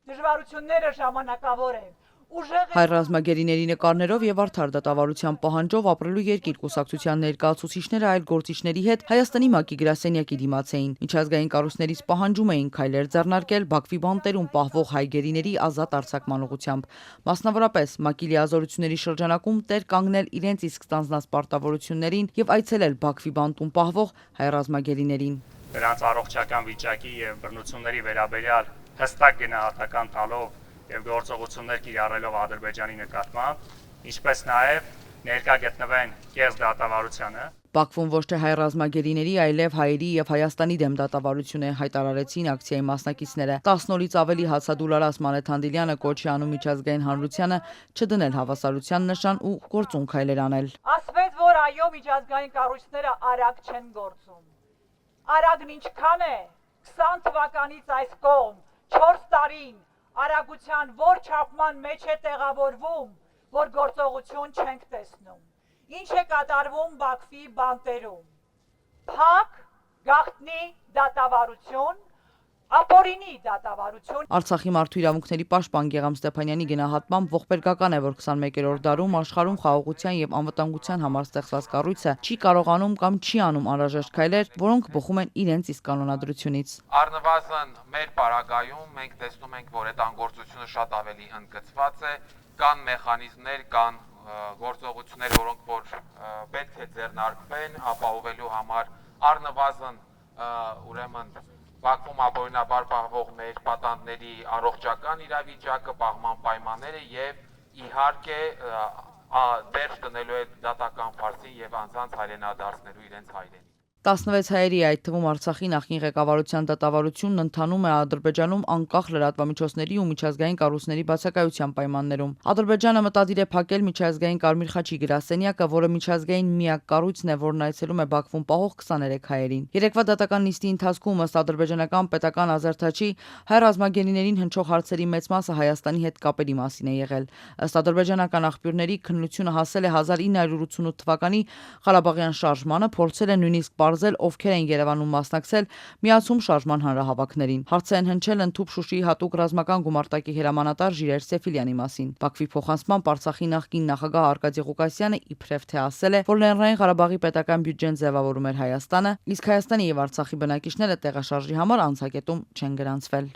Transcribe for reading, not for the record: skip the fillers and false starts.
Դժվարությունները ժամանակավոր են։ Հայ ռազմագերիների նկարներով եւ արդար դատավարության պահանջով ապրելու երկիր կուսակցության ներկայացուցիչները այլ գործիչների հետ Հայաստանի ՄԱԿ-ի գրասենյակի դիմաց էին։ Միջազգային կառույցներից պահանջում էին քայլեր ձեռնարկել Բաքվի բանտերում պահվող հայ գերիների ազատ արձակման ուղղությամբ։ Մասնավորապես ՄԱԿ-ի լիազորությունների շրջանակում տեր կանգնել իրենց իսկ ստանձնած պարտավորություններին եւ այցելել Բաքվի բանտում պահվող հայ ռազմագերիներին։ Նրանց առողջական վիճակի եւ բռնությունների վերաբերյալ հստակ գնահատական տալով եւ գործողություններ կիրառելով Ադրբեջանի նկատմամբ, ինչպես նաեւ ներկա գտնվեն կեղծ դատավարությանը։ Բաքվում ոչ թե հայ ռազմագերիների, այլև հայերի եւ Հայաստանի դեմ դատավարություն է հայտարարեցին ակցիայի մասնակիցները։ 10 օրից ավելի հացադուլարած Մանեթ Հանդիլյանը կոչ է անում միջազգային հանրությանը չդնել հավասարության նշան ու գործուն քայլեր անել։ Ասվեց, որ այո, միջազգային կառույցները արագ չեն գործում։ Արագն ինչքան է 20 թվականից այս կողմ 4 տարին արագության որ չափման մեջ է տեղավորվում, որ գործողություն չենք տեսնում։ Ինչ է կատարվում Բաքվի բանտերում։ Փակ, գաղտնի դատավարություն, ապօրինի դատավարություն։ Արցախի մարդու իրավունքների պաշտպան Գեգամ Ստեփանյանի գնահատմամբ ողբերգական է, որ 21-րդ դարում աշխարհում խաղաղության եւ անվտանգության համար ստեղծված կառույցը չի կարողանում կամ չի անում անհրաժեշտ քայլեր, որոնք բխում են իրենց իսկ կանոնադրությունից։ Առնվազն մեր պարագայում մենք տեսնում ենք, որ այդ անգործությունը շատ ավելի ընդգծված է, կան մեխանիզմներ, կան գործողություններ, որոնք որ պետք է ձեռնարկվեն ապահովելու համար առնվազն ուրեմն Բաքվում ապօրինաբար պահվող մեր պատանդների առողջական իրավիճակը, պահման պայմանները եւ իհարկե դերձ դնելու է դատական ֆարսին եւ անձանց հայրենադարձնելու իրենց հայրենի։ 16 հայերի, այդ թվում Արցախի նախկին ղեկավարության դատավարությունն ընթանում է Ադրբեջանում անկախ լրատվամիջոցների ու միջազգային կառույցների բացակայության պայմաններում։ Ադրբեջանը մտադիր է փակել միջազգային Կարմիր խաչի գրասենյակը, որը միջազգային միակ կառույցն է, որն այցելում է Բաքվում պահող 23 հայերին։ Երեկվա դատական նիստի ընթացքում ըստ ադրբեջանական պետական ազերթաչի հայ ռազմագերիներին հնչող հարցերի մեծ մասը Հայաստանի հետ կապերի մասին է եղել։ Ըստ ադրբեջանական աղբյուրների քննությունը հասել է 1988 թվականի Ղարաբաղյան շարժմանը, փորձել է նույնիսկ ովքեր են Երևանում մասնակցել միացում շարժման հանրահավաքներին։ Հարց են հնչել ընդհուպ Շուշիի հատուկ ռազմական գումարտակի հրամանատար Ժիրայր Սեֆիլյանի մասին։ Բաքվի փոխանցմամբ Արցախի նախկին նախագահ Արկադի Ղուկասյանը իբրև թե ասել է, որ Լեռնային Ղարաբաղի պետական բյուջեն ձևավորում էր Հայաստանը, իսկ Հայաստանի եւ Արցախի բնակիչները տեղաշարժի համար անցակետում չեն գրանցվել։